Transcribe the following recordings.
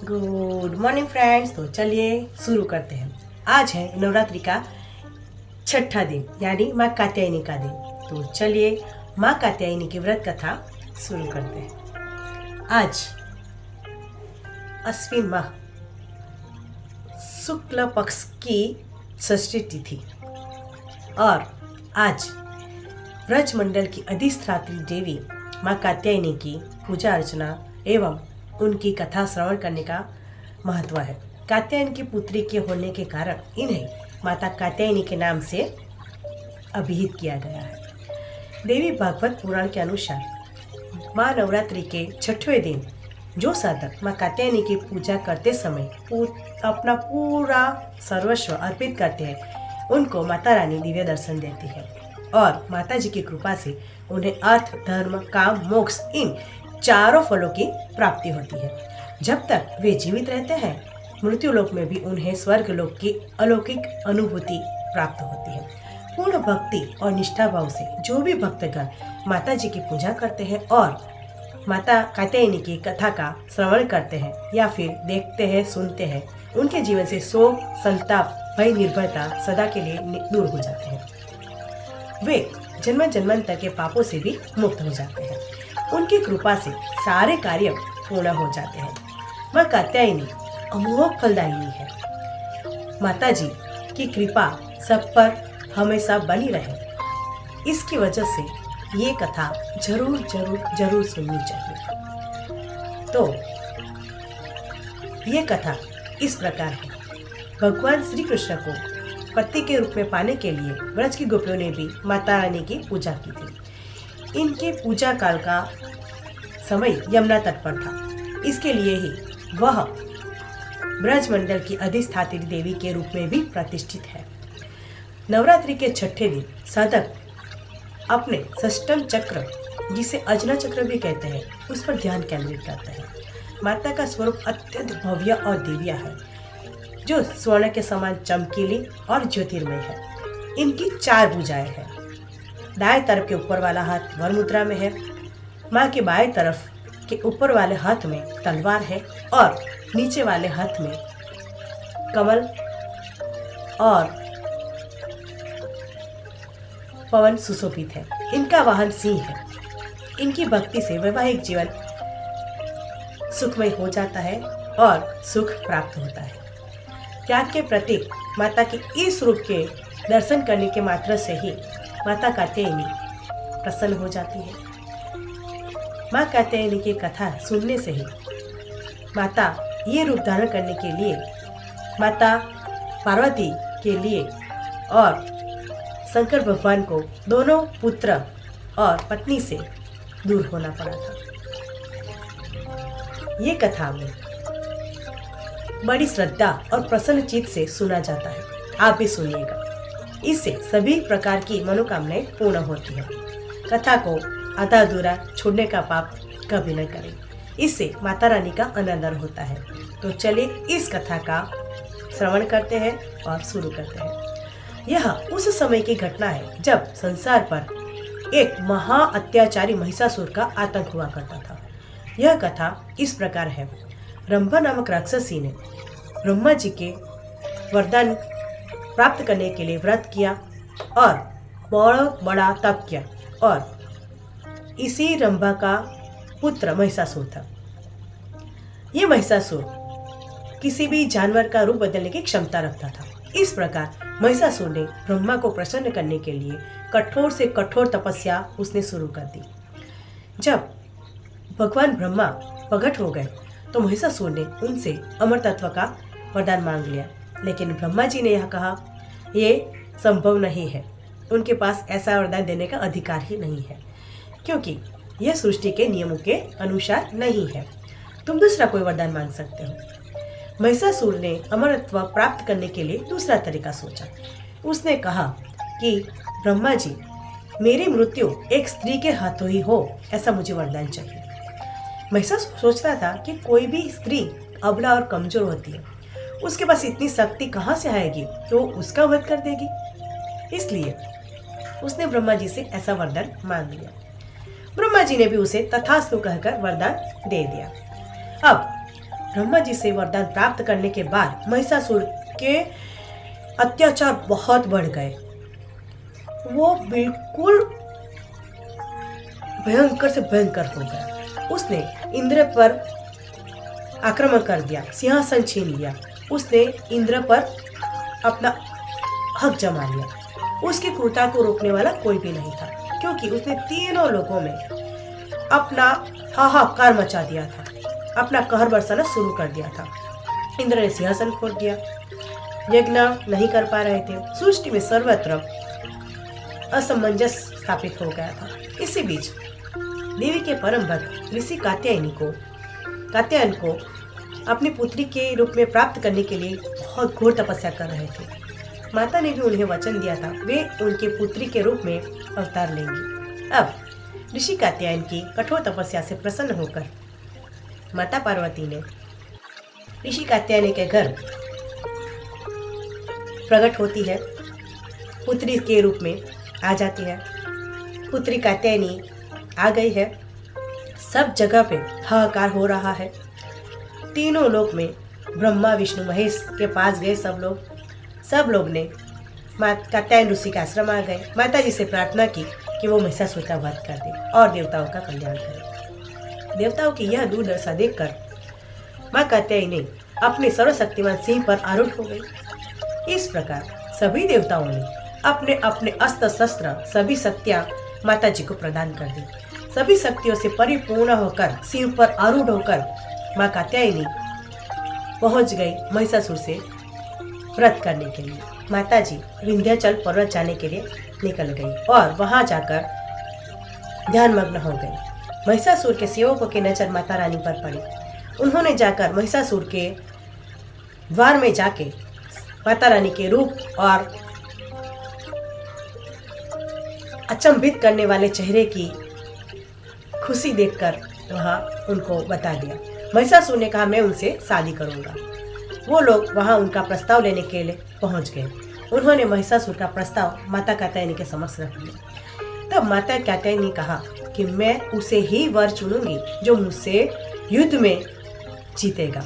Good morning friends. तो चलिए शुरू करते हैं। आज है नवरात्रि का छठा दिन यानी माँ कात्यायनी का दिन। तो चलिए माँ कात्यायनी की व्रत कथा शुरू करते हैं। आज अश्विन माह शुक्ल पक्ष की षष्ठी तिथि और आज ब्रजमंडल की अधिष्ठात्री देवी माँ कात्यायनी की पूजा अर्चना एवं उनकी कथा श्रवण करने का महत्व है। कात्यायनी की पुत्री के होने के कारण इन्हें माता कात्यायनी के नाम से अभिहित किया गया है। देवी भागवत पुराण के अनुसार माँ नवरात्रि के छठवें दिन जो साधक माँ कात्यायनी की पूजा करते समय अपना पूरा सर्वस्व अर्पित करते हैं, उनको माता रानी दिव्य दर्शन देती है और माता जी की कृपा से उन्हें अर्थ, धर्म, काम, मोक्ष इन चारों फलों की प्राप्ति होती है। जब तक वे जीवित रहते हैं, मृत्यु लोक में भी उन्हें स्वर्ग लोक की अलौकिक अनुभूति प्राप्त होती है। पूर्ण भक्ति और निष्ठा भाव से जो भी भक्तगण माता जी की पूजा करते हैं और माता कात्यायनी की कथा का श्रवण करते हैं या फिर देखते हैं, सुनते हैं, उनके जीवन से शोक, संताप, भय, निर्भरता सदा के लिए दूर हो जाते हैं। वे जन्म जन्मांतर के पापों से भी मुक्त हो जाते हैं। उनकी कृपा से सारे कार्य पूर्ण हो जाते हैं। माँ कात्यायनी अमोघ फलदायिनी है। माता जी की कृपा सब पर हमेशा बनी रहे, इसकी वजह से ये कथा जरूर जरूर जरूर सुननी चाहिए। तो ये कथा इस प्रकार है। भगवान श्री कृष्ण को पति के रूप में पाने के लिए ब्रज की गोपियों ने भी माता रानी की पूजा की थी। इनके पूजा काल का समय यमुना तट पर था, इसके लिए ही वह ब्रजमंडल की अधिष्ठात्री देवी के रूप में भी प्रतिष्ठित है। नवरात्रि के छठे दिन साधक अपने षष्टम चक्र, जिसे अजना चक्र भी कहते हैं, उस पर ध्यान केंद्रित करते हैं। माता का स्वरूप अत्यंत भव्य और दिव्य है, जो स्वर्ण के समान चमकीली और ज्योतिर्मय है। इनकी 4 भुजाएं हैं। दाएं तरफ के ऊपर वाला हाथ वर मुद्रा में है। माँ के बाएं तरफ के ऊपर वाले हाथ में तलवार है और नीचे वाले हाथ में कमल और पवन सुशोभित है। इनका वाहन सिंह है। इनकी भक्ति से वैवाहिक जीवन सुखमय हो जाता है और सुख प्राप्त होता है। त्याग के प्रतीक माता के इस रूप के दर्शन करने के मात्र से ही माता कात्यायनी प्रसन्न हो जाती है। माँ कात्यायनी की कथा सुनने से ही माता ये रूप धारण करने के लिए माता पार्वती के लिए और शंकर भगवान को दोनों पुत्र और पत्नी से दूर होना पड़ा था। ये कथा में बड़ी श्रद्धा और प्रसन्न चित्त से सुना जाता है। आप भी सुनिएगा, इससे सभी प्रकार की मनोकामनाएं पूर्ण होती है। कथा को आधा अधूरा छोड़ने का पाप कभी न करें, इससे माता रानी का अनादर होता है। तो चलिए इस कथा का श्रवण करते हैं और शुरू करते हैं। यह उस समय की घटना है जब संसार पर एक महा अत्याचारी महिषासुर का आतंक हुआ करता था। यह कथा इस प्रकार है। रंभा नामक राक्षसी ने ब्रह्मा जी के वरदान प्राप्त करने के लिए व्रत किया और बहुत बड़ा तप किया और इसी रंभा का पुत्र महिषासुर था। ये महिषासुर किसी भी जानवर का रूप बदलने की क्षमता रखता था। इस प्रकार महिषासुर ने ब्रह्मा को प्रसन्न करने के लिए कठोर से कठोर तपस्या उसने शुरू कर दी। जब भगवान ब्रह्मा प्रकट हो गए तो महिषासुर ने उनसे अमर तत्व का वरदान मांग लिया, लेकिन ब्रह्मा जी ने यह कहा, ये संभव नहीं है। उनके पास ऐसा वरदान देने का अधिकार ही नहीं है, क्योंकि यह सृष्टि के नियमों के अनुसार नहीं है। तुम दूसरा कोई वरदान मांग सकते हो। महिषासुर ने अमरत्व प्राप्त करने के लिए दूसरा तरीका सोचा। उसने कहा कि ब्रह्मा जी, मेरी मृत्यु एक स्त्री के हाथों ही हो, ऐसा मुझे वरदान चाहिए। महिषासुर सोचता था कि कोई भी स्त्री अबला और कमजोर होती है, उसके पास इतनी शक्ति कहाँ से आएगी तो उसका वध कर देगी। इसलिए उसने ब्रह्मा जी से ऐसा वरदान मांग लिया। ब्रह्मा जी ने भी उसे तथास्तु कहकर वरदान दे दिया। अब ब्रह्मा जी से वरदान प्राप्त करने के बाद महिषासुर के अत्याचार बहुत बढ़ गए। वो बिल्कुल भयंकर से भयंकर हो गया। उसने इंद्र पर आक्रमण कर दिया, सिंहासन छीन लिया। उसने इंद्र पर अपना हक जमा लिया। उसकी क्रूरता को रोकने वाला कोई भी नहीं था, क्योंकि उसने तीनों लोगों में अपना हाहाकार मचा दिया था, अपना कहर बरसाना शुरू कर दिया था। इंद्र ने सिंहासन खोल दिया, यज्ञ नहीं कर पा रहे थे। सृष्टि में सर्वत्र असमंजस स्थापित हो गया था। इसी बीच देवी के परम भक्त ऋषि कात्यायन को अपनी पुत्री के रूप में प्राप्त करने के लिए बहुत घोर तपस्या कर रहे थे। माता ने भी उन्हें वचन दिया था वे उनके पुत्री के रूप में अवतार लेंगी। अब ऋषि कात्यायन की कठोर तपस्या से प्रसन्न होकर माता पार्वती ने ऋषि कात्यायन के घर प्रकट होती है, पुत्री के रूप में आ जाती है। पुत्री कात्यायनी आ गई है। सब जगह पे हाहाकार हो रहा है। तीनों लोक में ब्रह्मा विष्णु महेश के पास गए सब लोग ने कात्यायन ऋषि के आश्रम आ गए। माता जी से प्रार्थना की कि वो महिषासुर का वध कर दे और देवताओं का कल्याण करे। देवताओं की यह दुर्दशा देखकर माँ कात्यायनी अपने सर्वशक्तिमान सिंह पर आरूढ़ हो गई। इस प्रकार सभी देवताओं ने अपने अपने अस्त्र शस्त्र सभी शक्तियां माता जी को प्रदान कर दी। सभी शक्तियों से परिपूर्ण होकर सिंह पर आरूढ़ होकर माँ कात्यायनी पहुंच गई महिषासुर से व्रत करने के लिए। माता जी विंध्याचल पर्वत जाने के लिए निकल गई और वहां जाकर ध्यानमग्न हो गई। महिषासुर के सेवकों की नजर माता रानी पर पड़ी। उन्होंने जाकर महिषासुर के द्वार में जाके माता रानी के रूप और अचंभित करने वाले चेहरे की खुशी देखकर वहां उनको बता दिया। महिषासुर ने कहा मैं उनसे शादी करूंगा। वो लोग वहां उनका प्रस्ताव लेने के लिए पहुंच गए। उन्होंने महिषासुर का प्रस्ताव माता कात्यायनी के समक्ष रख दिया। तब माता कात्यायनी ने कहा कि मैं उसे ही वर चुनूंगी जो मुझसे युद्ध में जीतेगा,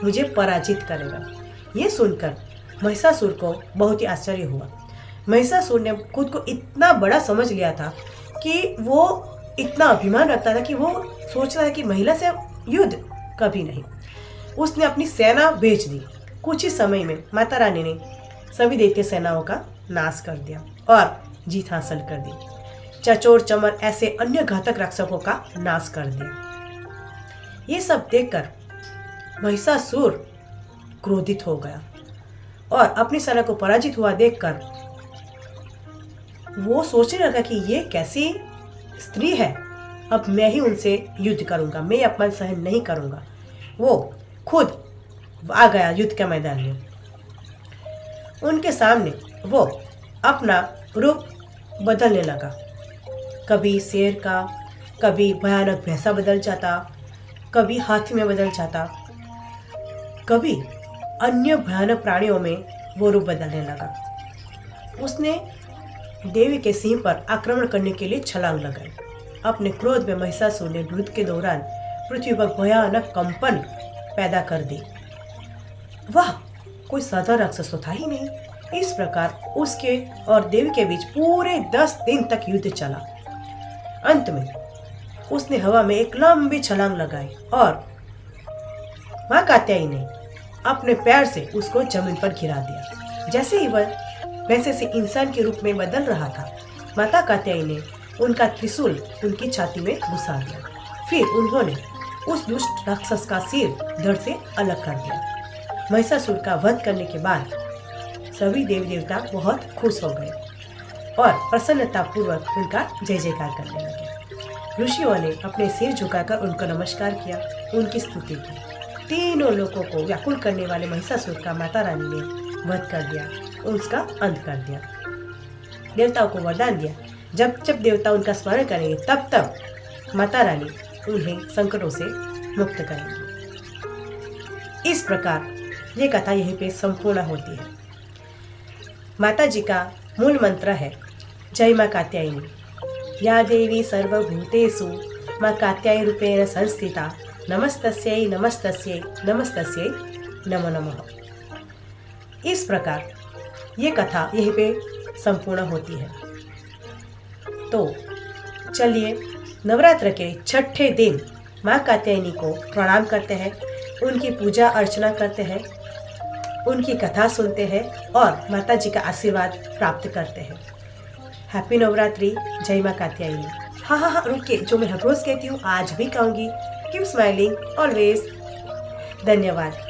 मुझे पराजित करेगा। ये सुनकर महिषासुर को बहुत ही आश्चर्य हुआ। महिषासुर ने खुद को इतना बड़ा समझ लिया था कि वो इतना अभिमान रखता था कि वो सोच रहा है कि महिला से युद्ध कभी नहीं। उसने अपनी सेना भेज दी। कुछ ही समय में माता रानी ने सभी दैत्य सेनाओं का नाश कर दिया और जीत हासिल कर दी। चचोर चमर ऐसे अन्य घातक राक्षसों का नाश कर दिया। ये सब देखकर महिषासुर क्रोधित हो गया और अपनी सेना को पराजित हुआ देखकर वो सोचने लगा कि ये कैसी स्त्री है, अब मैं ही उनसे युद्ध करूंगा, मैं अपमान सहन नहीं करूंगा। वो खुद आ गया युद्ध के मैदान में। उनके सामने वो अपना रूप बदलने लगा, कभी शेर का, कभी भयानक भैंसा बदल जाता, कभी हाथी में बदल जाता, कभी अन्य भयानक प्राणियों में वो रूप बदलने लगा। उसने देवी के सिंह पर आक्रमण करने के लिए छलांग लगाई। अपने क्रोध में महिषासुर ने युद्ध के दौरान पृथ्वी पर भयानक कंपन पैदा कर दी। वह कोई साधारण राक्षस तो था ही नहीं। इस प्रकार उसके और देवी के बीच पूरे 10 दिन तक युद्ध चला। अंत में उसने हवा में एक लंबी छलांग लगाई और माँ कात्यायनी ने अपने पैर से उसको जमीन पर गिरा दिया। जैसे ही वह वैसे से इंसान के रूप में बदल रहा था, माता कात्यायनी ने उनका त्रिशूल उनकी छाती में घुसा दिया। फिर उन्होंने उस दुष्ट राक्षस का सिर धड़ से अलग कर दिया। महिषासुर का वध करने के बाद सभी देवी देवता बहुत खुश हो गए और प्रसन्नता पूर्वक उनका जय जयकार करने लगे। ऋषियों ने अपने सिर झुकाकर उनको नमस्कार किया, उनकी स्तुति की। तीनों लोगों को व्याकुल करने वाले महिषासुर का माता रानी ने वध कर दिया, उसका अंत कर दिया। देवताओं को वरदान दिया, जब जब देवता उनका स्मरण करेंगे तब तब माता रानी उन्हें संकटों से मुक्त करेंगी। इस प्रकार ये कथा यहीं पे संपूर्ण होती है। माता जी का मूल मंत्र है जय माँ कात्यायनी। या देवी सर्वभूतेषु माँ कात्यायनी रूपेण संस्थिता नमस्तस्यै नमस्तस्यै नमस्तस्यै नमो नमः। इस प्रकार ये कथा यहीं पे संपूर्ण होती है। तो चलिए नवरात्र के छठे दिन माँ कात्यायनी को प्रणाम करते हैं, उनकी पूजा अर्चना करते हैं, उनकी कथा सुनते हैं और माता जी का आशीर्वाद प्राप्त करते हैं। हैप्पी नवरात्रि, जय माँ कात्यायनी। हाँ, रुकिए, जो मैं हर रोज कहती हूँ आज भी कहूँगी, कीप स्माइलिंग ऑलवेज। धन्यवाद।